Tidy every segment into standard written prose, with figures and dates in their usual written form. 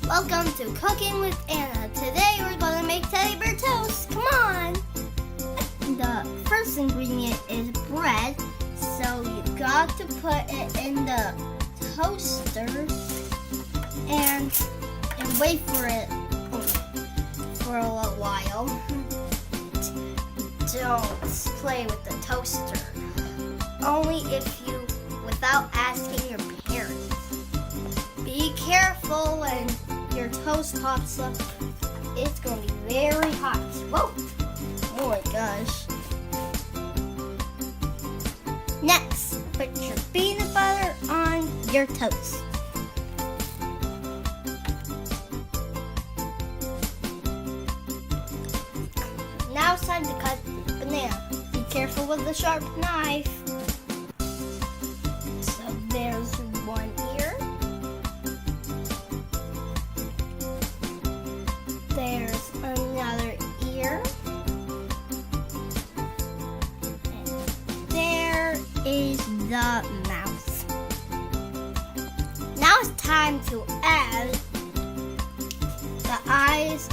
Welcome to Cooking with Anna. Today we're going to make teddy bear toast. Come on! The first ingredient is bread, so you've got to put it in the toaster and wait for it for a little while. Don't play with the toaster. Only without asking your parents. Be careful when your toast pops up. It's going to be very hot. Whoa! Oh my gosh. Next, put your peanut butter on your toast. Now it's time to cut the banana. Be careful with the sharp knife. So there's one ear. There's another ear. And there is the mouth. Now it's time to add the eyes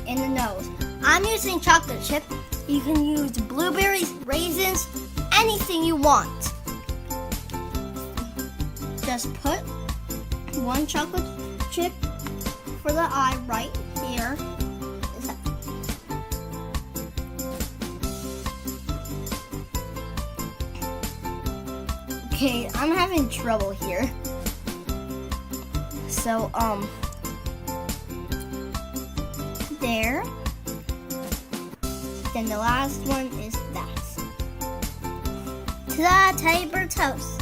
and the nose. I'm using chocolate chip. You can use blueberries, raisins, anything you want. Just put one chocolate chip for the eye right here. Okay, I'm having trouble here. So, there. Then the last one is that. Ta-da! Teddy bear toast.